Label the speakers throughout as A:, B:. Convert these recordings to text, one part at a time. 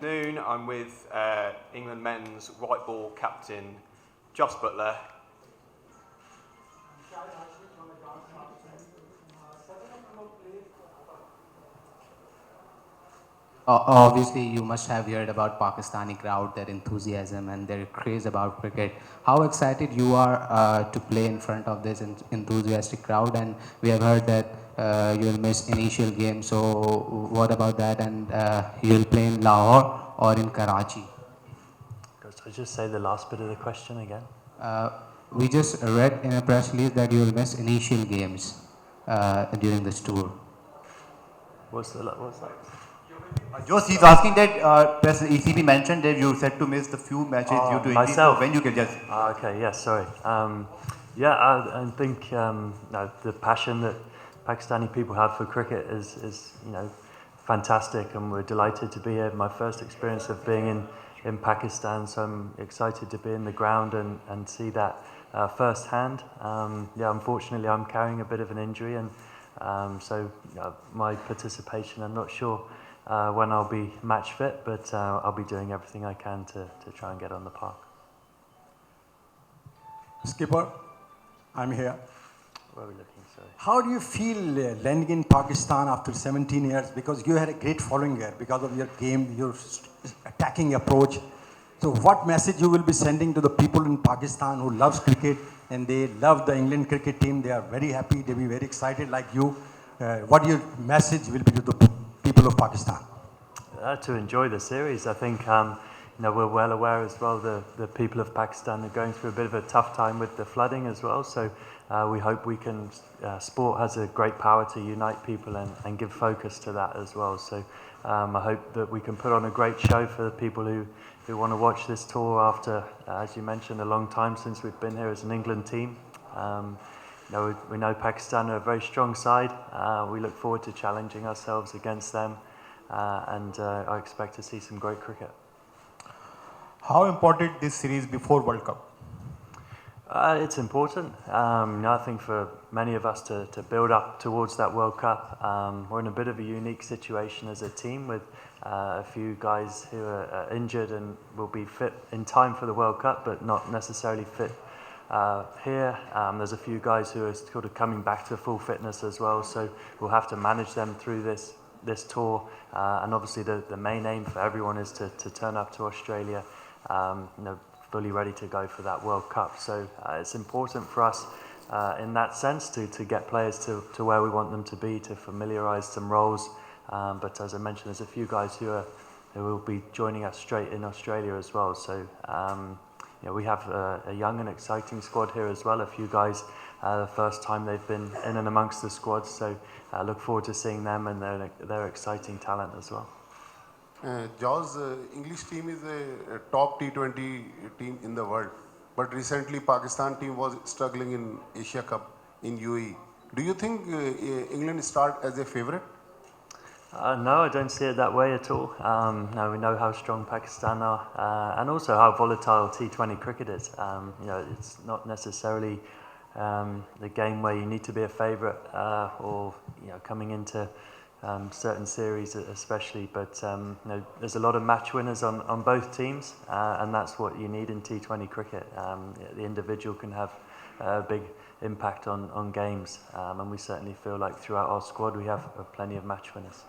A: afternoon. I'm with England men's white ball captain Jos Buttler.
B: Obviously, you must have heard about Pakistani crowd, their enthusiasm and their craze about cricket. How excited you are to play in front of this enthusiastic crowd? And we have heard that you'll miss initial game. So what about that? And you'll play in Lahore or in Karachi?
C: Could I just say the last bit of the question again?
B: We just read in a press release that you will miss initial games during this tour.
C: What's that?
D: Jos, he's asking that press ECB mentioned that you said to miss the few matches due to injury.
C: Myself.
D: So when you can just.
C: Okay, yes, sorry. I think no, the passion that Pakistani people have for cricket is fantastic, and we're delighted to be here. My first experience of being in Pakistan, so I'm excited to be in the ground and see that firsthand. Unfortunately, I'm carrying a bit of an injury, and so my participation, I'm not sure when I'll be match fit, but I'll be doing everything I can to try and get on the park.
E: Skipper, I'm here.
C: Where are we looking? Sorry.
E: How do you feel landing in Pakistan after 17 years? Because you had a great following here because of your game, your attacking approach. So what message you will be sending to the people in Pakistan who loves cricket and they love the England cricket team? They are very happy. They'll be very excited like you. What your message will be to the people of Pakistan?
C: To enjoy the series. I think we're well aware as well the people of Pakistan are going through a bit of a tough time with the flooding as well. So we hope we can. Sport has a great power to unite people and give focus to that as well. So I hope that we can put on a great show for the people who want to watch this tour after, as you mentioned, a long time since we've been here as an England team. We know Pakistan are a very strong side. We look forward to challenging ourselves against them, and I expect to see some great cricket.
D: How important this series before World Cup?
C: It's important. I think for many of us to build up towards that World Cup. We're in a bit of a unique situation as a team with a few guys who are injured and will be fit in time for the World Cup, but not necessarily fit here. There's a few guys who are sort of coming back to full fitness as well, so we'll have to manage them through this tour. And obviously the main aim for everyone is to turn up to Australia fully ready to go for that World Cup. So it's important for us in that sense to get players to where we want them to be, to familiarise some roles. But as I mentioned, there's a few guys who will be joining us straight in Australia as well. So we have a young and exciting squad here as well. A few guys, the first time they've been in and amongst the squad. So I look forward to seeing them, and they're exciting talent as well.
F: Jos, English team is a top T20 team in the world, but recently Pakistan team was struggling in Asia Cup in UAE. Do you think England start as a favourite?
C: No, I don't see it that way at all. No, we know how strong Pakistan are, and also how volatile T20 cricket is. It's not necessarily the game where you need to be a favourite or coming into certain series especially, but there's a lot of match winners on both teams, and that's what you need in T20 cricket. The individual can have a big impact on games, and we certainly feel like throughout our squad we have plenty of match winners.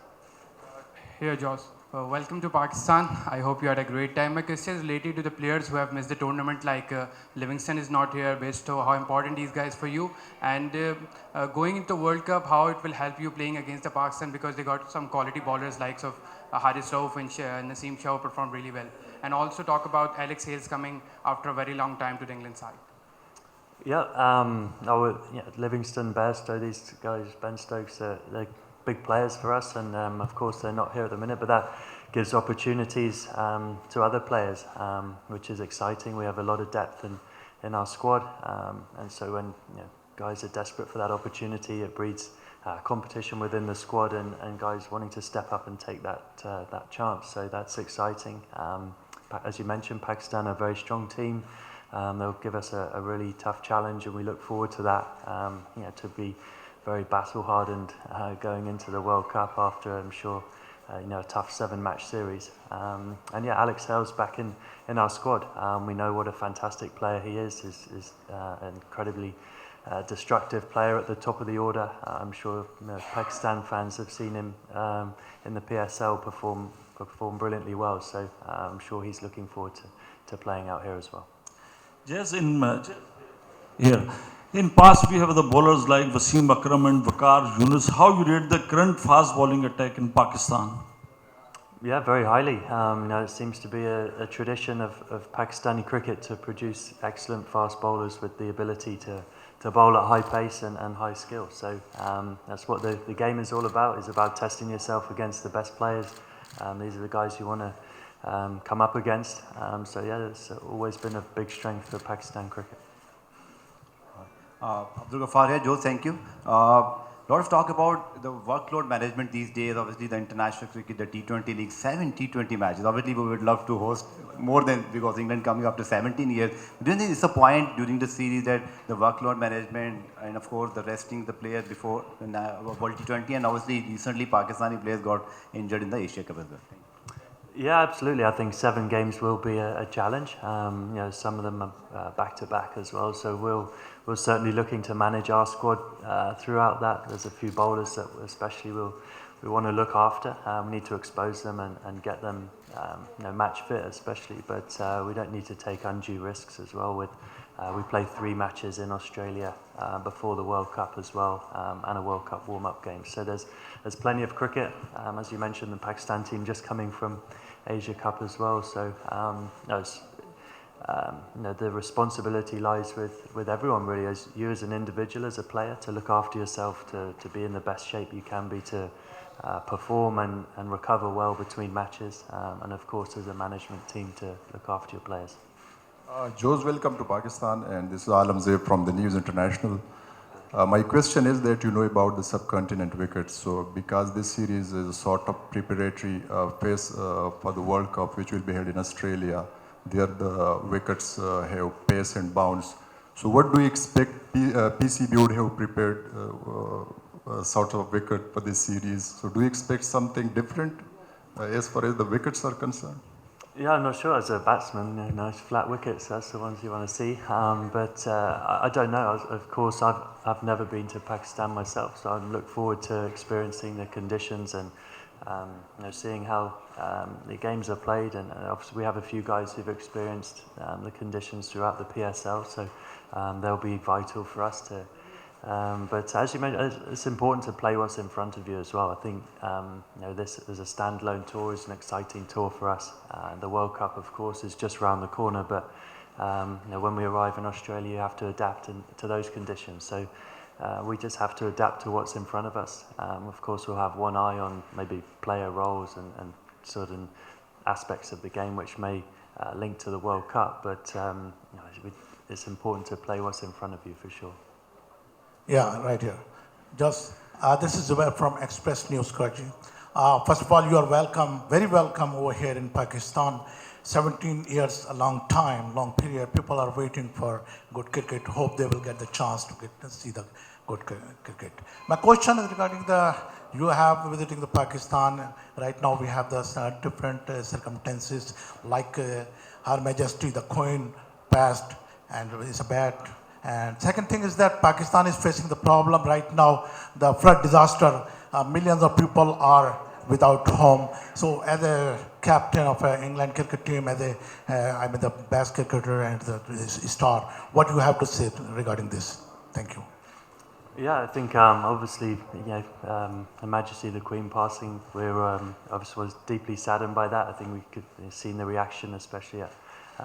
G: Here, Jos. Welcome to Pakistan. I hope you had a great time. My question is related to the players who have missed the tournament, like Livingston is not here, Bairstow. How important these guys for you? And going into World Cup, how it will help you playing against the Pakistan, because they got some quality bowlers likes of Haris Rauf and Naseem Shah performed really well. And also talk about Alex Hales coming after a very long time to the England side.
C: Livingston, Bairstow, these guys, Ben Stokes, they're big players for us, and of course they're not here at the minute, but that gives opportunities to other players, which is exciting. We have a lot of depth in our squad, and so when guys are desperate for that opportunity, it breeds competition within the squad and guys wanting to step up and take that chance. So that's exciting. As you mentioned, Pakistan are a very strong team. They'll give us a really tough challenge, and we look forward to that. To be very battle-hardened going into the World Cup after, I'm sure, a tough 7-match series. And yeah, Alex Hale's back in our squad. We know what a fantastic player he is. He's an incredibly destructive player at the top of the order. I'm sure Pakistan fans have seen him in the PSL perform brilliantly well. So I'm sure he's looking forward to playing out here as well.
H: Yes, in past we have the bowlers like Wasim Akram and Waqar Yunus. How you rate the current fast bowling attack in Pakistan?
C: Yeah, very highly. It seems to be a tradition of Pakistani cricket to produce excellent fast bowlers with the ability to bowl at high pace and high skill. So that's what the game is all about. It's about testing yourself against the best players. These are the guys you want to come up against. So yeah, it's always been a big strength for Pakistan cricket.
D: Abdul Ghaffar here, Joe, thank you. Lot of talk about the workload management these days. Obviously, the international cricket, the T20 league, 7 T20 matches. Obviously, we would love to host more than, because England coming after 17 years. Do you think it's a point during the series that the workload management and of course the resting the players before World T20, and obviously recently Pakistani players got injured in the Asia Cup as well?
C: Yeah, absolutely. I think 7 games will be a challenge. Some of them are back-to-back as well. So we're certainly looking to manage our squad throughout that. There's a few bowlers that especially we want to look after. We need to expose them and get them match fit especially. But we don't need to take undue risks as well. We play 3 matches in Australia before the World Cup as well, and a World Cup warm-up game. So there's plenty of cricket. As you mentioned, the Pakistan team just coming from Asia Cup as well. So the responsibility lies with everyone really, as you as an individual, as a player, to look after yourself, to be in the best shape you can be, to perform and recover well between matches, and of course as a management team to look after your players.
I: Jos, welcome to Pakistan, and this is Alam Zeeb from the News International. My question is that you know about the subcontinent wickets. So because this series is a sort of preparatory phase for the World Cup, which will be held in Australia, there the wickets have pace and bounce. So what do you expect PCB would have prepared sort of wicket for this series? So do you expect something different as far as the wickets are concerned?
C: Yeah, I'm not sure. As a batsman, nice flat wickets, that's the ones you want to see. But I don't know. Of course, I've never been to Pakistan myself, so I look forward to experiencing the conditions and seeing how the games are played. And obviously, we have a few guys who've experienced the conditions throughout the PSL, so they'll be vital for us to. But as you mentioned, it's important to play what's in front of you as well. I think this as a standalone tour is an exciting tour for us. The World Cup, of course, is just around the corner, but when we arrive in Australia, you have to adapt to those conditions. So we just have to adapt to what's in front of us. Of course, we'll have one eye on maybe player roles and certain aspects of the game which may link to the World Cup, but it's important to play what's in front of you for sure.
J: Yeah, right here. Just this is Zubair from Express News, Karachi. First of all, you are welcome, very welcome over here in Pakistan. 17 years, a long time, long period. People are waiting for good cricket. Hope they will get the chance to see the good cricket. My question is regarding you have visiting the Pakistan. Right now we have the different circumstances, like Her Majesty, the Queen passed, and it's a bad. And second thing is that Pakistan is facing the problem right now, the flood disaster. Millions of people are without home. So as a captain of an England cricket team, as the best cricketer and the star, what do you have to say regarding this? Thank you.
C: Yeah, I think obviously, Her Majesty the Queen passing, we're obviously was deeply saddened by that. I think we could have seen the reaction, especially at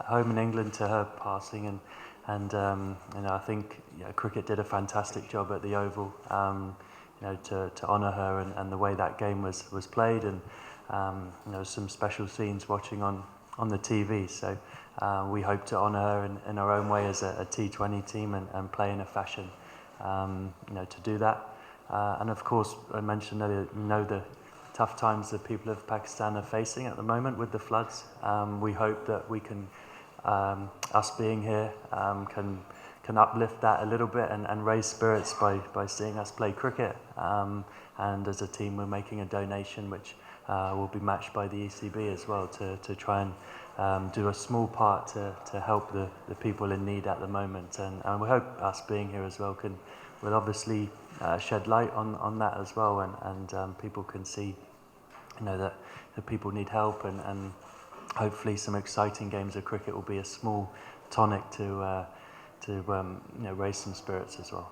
C: home in England, to her passing, and I think cricket did a fantastic job at the Oval, to honour her and the way that game was played, and some special scenes watching on the TV. So we hope to honour her in our own way as a T20 team and play in a fashion, to do that. And of course, I mentioned earlier, the tough times that people of Pakistan are facing at the moment with the floods. We hope that we can. Us being here can uplift that a little bit and raise spirits by seeing us play cricket. And as a team, we're making a donation which will be matched by the ECB as well to try and do a small part to help the people in need at the moment. And we hope us being here as well will obviously shed light on that as well, and people can see, that the people need help, and hopefully some exciting games of cricket will be a small tonic to raise some spirits as well.